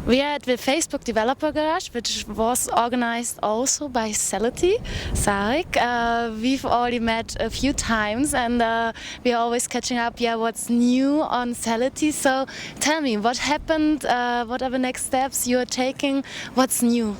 We are at the Facebook Developer Garage, which was organized also by Cellity, Sarik. We've already met a few times and we are always catching up, what's new on Cellity. So tell me, what happened, what are the next steps you're taking, what's new?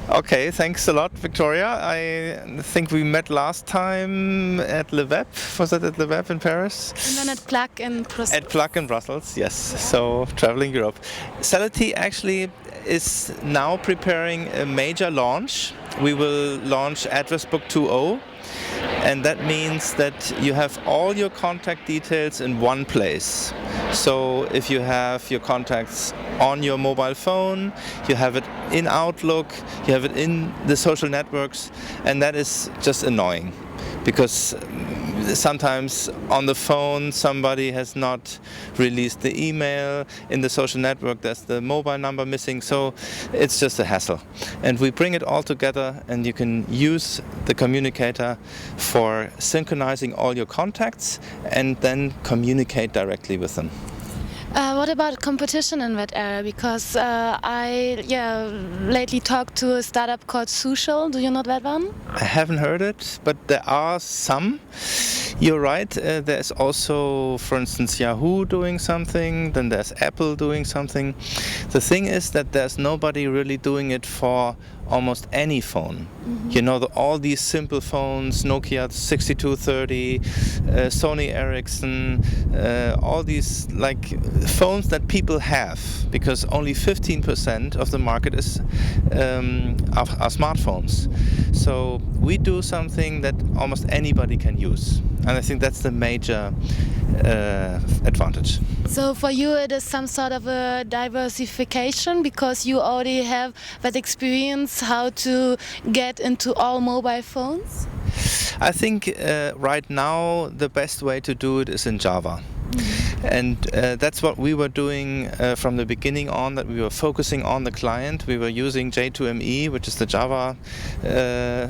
Okay, thanks a lot, Victoria. I think we met last time at Le Web. Was it at Le Web in Paris? And then at Plug in Brussels. At Plug in Brussels, yes. So traveling Europe. Cellity actually is now preparing a major launch. We will launch Address Book 2.0. And that means that you have all your contact details in one place. So if you have your contacts on your mobile phone, you have it in Outlook, you have it in the social networks, and that is just annoying. Because sometimes on the phone somebody has not released the email, in the social network there's the mobile number missing, so it's just a hassle. And we bring it all together and you can use the communicator for synchronizing all your contacts and then communicate directly with them. What about competition in that area? Because I lately talked to a startup called Social. Do you know that one? I haven't heard it, but there are some. You're right, there's also, for instance, Yahoo doing something, then there's Apple doing something. The thing is that there's nobody really doing it for almost any phone. Mm-hmm. You know, all these simple phones, Nokia 6230, Sony Ericsson, all these like phones that people have, because only 15% of the market is are smartphones. So we do something that almost anybody can use. And I think that's the major advantage. So for you it is some sort of a diversification because you already have that experience how to get into all mobile phones? I think right now the best way to do it is in Java. And that's what we were doing from the beginning on, that we were focusing on the client. We were using J2ME, which is the Java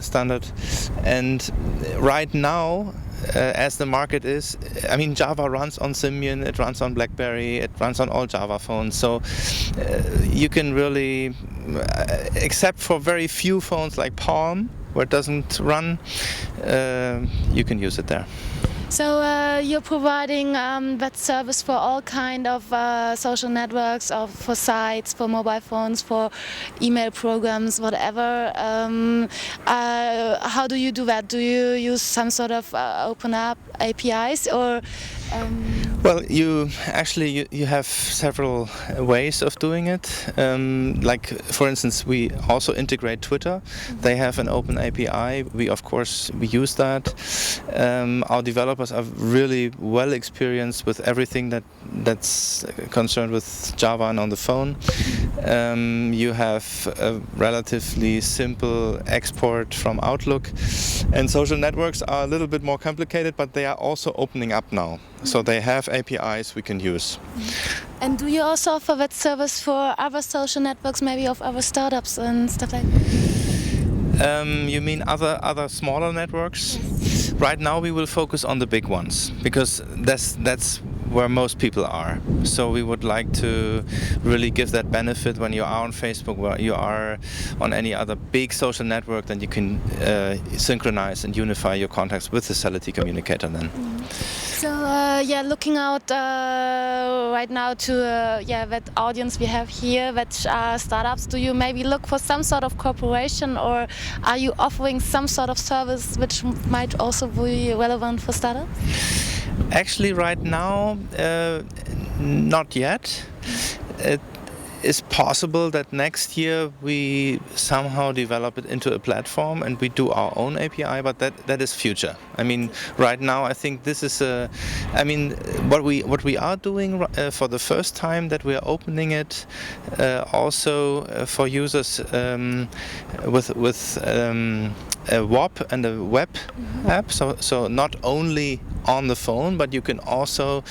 standard. And right now, as the market is, I mean, Java runs on Symbian, it runs on BlackBerry, it runs on all Java phones. So you can really, except for very few phones like Palm, where it doesn't run, you can use it there. So you're providing that service for all kind of social networks, or for sites, for mobile phones, for email programs, whatever. How do you do that? Do you use some sort of open up APIs or? Well, you have several ways of doing it. Like for instance, we also integrate Twitter. Mm-hmm. They have an open API. We use that. Our developers are really well experienced with everything that's concerned with Java and on the phone. You have a relatively simple export from Outlook, and social networks are a little bit more complicated, but they are also opening up now. So they have APIs we can use. And do you also offer that service for other social networks, maybe of other startups and stuff like that? You mean other smaller networks? Yes. Right now we will focus on the big ones, because that's where most people are. So we would like to really give that benefit when you are on Facebook, where you are on any other big social network, then you can synchronize and unify your contacts with the Cellity communicator then. So looking out right now to that audience we have here, that are startups, do you maybe look for some sort of cooperation, or are you offering some sort of service which might also be relevant for startups? Actually, right now, not yet. It is possible that next year we somehow develop it into a platform and we do our own API, but that is future. I mean, right now I think this is what we are doing for the first time, that we are opening it also for users with a WAP and a web app, so not only on the phone, but you can also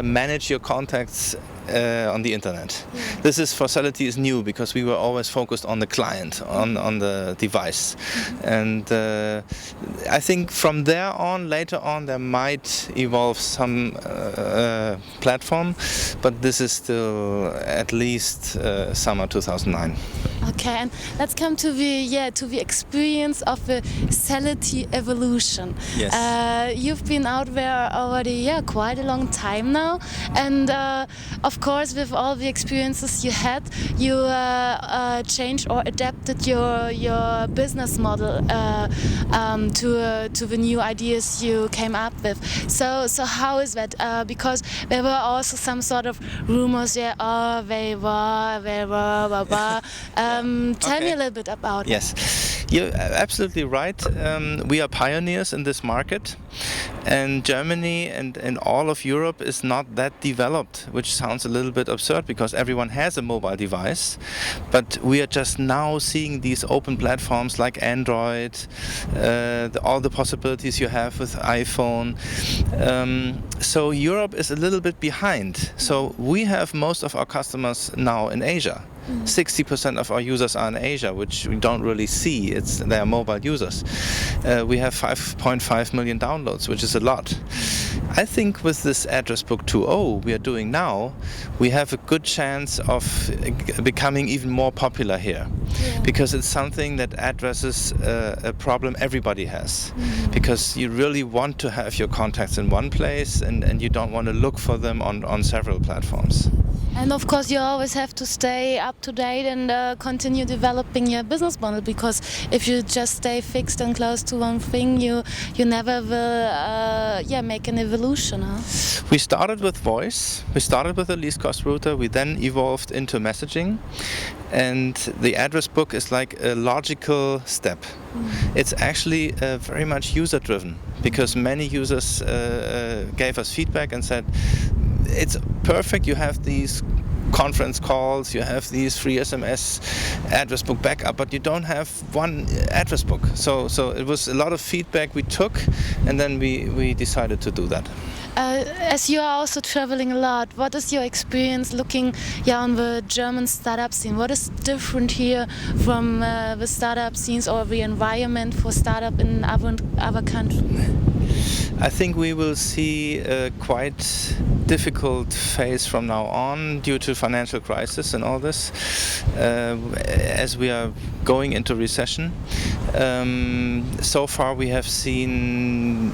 manage your contacts on the internet. This is for cellity is new because we were always focused on the client, on the device, and I think from there on, later on, there might evolve some platform, but this is still at least summer 2009. Okay, and let's come to the experience of the cellity evolution. Yes. You've been out there already quite a long time now, and of course, with all the experiences you had, you changed or adapted your business model to the new ideas you came up with. So how is that? Because there were also some sort of rumors. They were, blah, blah. Tell me a little bit about it. Yes, you're absolutely right. We are pioneers in this market, and Germany and all of Europe is not that developed, which sounds a little bit absurd because everyone has a mobile device, but we are just now seeing these open platforms like Android, all the possibilities you have with iPhone. So Europe is a little bit behind. So we have most of our customers now in Asia. 60% of our users are in Asia, which we don't really see. They are mobile users. We have 5.5 million downloads, which is a lot. I think with this Address Book 2.0 we are doing now, we have a good chance of becoming even more popular here, because it's something that addresses a problem everybody has. Because you really want to have your contacts in one place, and you don't want to look for them on several platforms. And of course, you always have to stay up to date and continue developing your business model, because if you just stay fixed and close to one thing, you never will make an evolution. Huh? We started with voice. We started with a least cost router. We then evolved into messaging, and the address book is like a logical step. It's actually very much user driven, because many users gave us feedback and said, it's perfect, you have these conference calls, you have these free SMS address book backup, but you don't have one address book. So it was a lot of feedback we took, and then we decided to do that. As you are also traveling a lot, what is your experience looking on the German startup scene? What is different here from the startup scenes or the environment for startup in other countries? I think we will see a quite difficult phase from now on due to financial crisis and all this, as we are going into recession. So far we have seen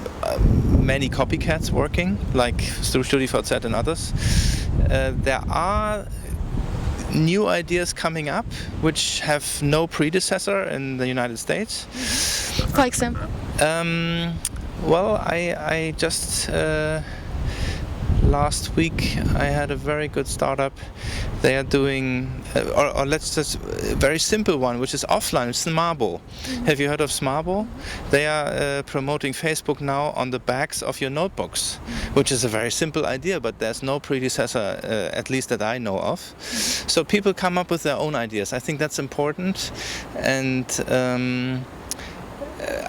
many copycats working, like through StudiVZ and others. There are new ideas coming up which have no predecessor in the United States. For example? Well, I just last week I had a very good startup. They are doing, or let's just a very simple one, which is offline, Smabo. Have you heard of Smabo? They are promoting Facebook now on the backs of your notebooks, which is a very simple idea, but there's no predecessor, at least that I know of. So people come up with their own ideas. I think that's important, and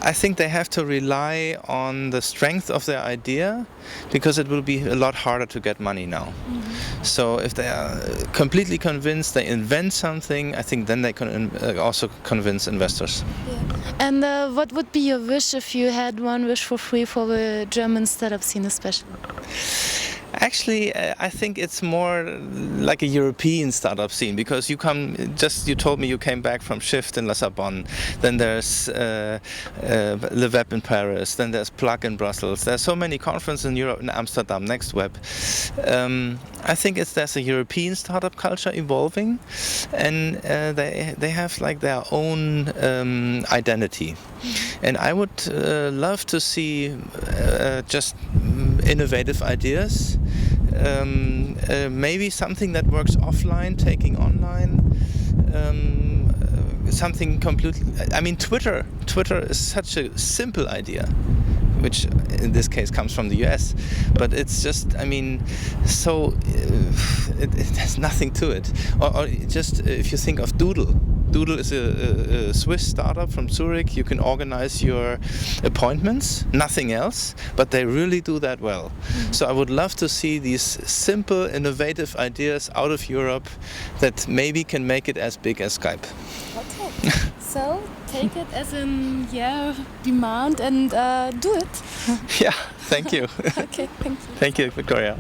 I think they have to rely on the strength of their idea, because it will be a lot harder to get money now. So if they are completely convinced, they invent something, I think then they can also convince investors. And what would be your wish if you had one wish for free for the German startup scene especially? Actually, I think it's more like a European startup scene, because you told me you came back from Shift in Lissabon, then there's Le Web in Paris, then there's Plug in Brussels. There's so many conferences in Europe, in Amsterdam, Next Web. I think there's a European startup culture evolving, and they have like their own identity. And I would love to see just innovative ideas, maybe something that works offline, taking online, something completely. I mean, Twitter is such a simple idea, which in this case comes from the US, but it's just, I mean, so it has nothing to it. Or just if you think of Doodle Doodle is a Swiss startup from Zurich. You can organize your appointments, nothing else, but they really do that well. So I would love to see these simple, innovative ideas out of Europe that maybe can make it as big as Skype. Okay. So take it as an demand and do it. Yeah, thank you. Okay, thank you. Thank you, Victoria.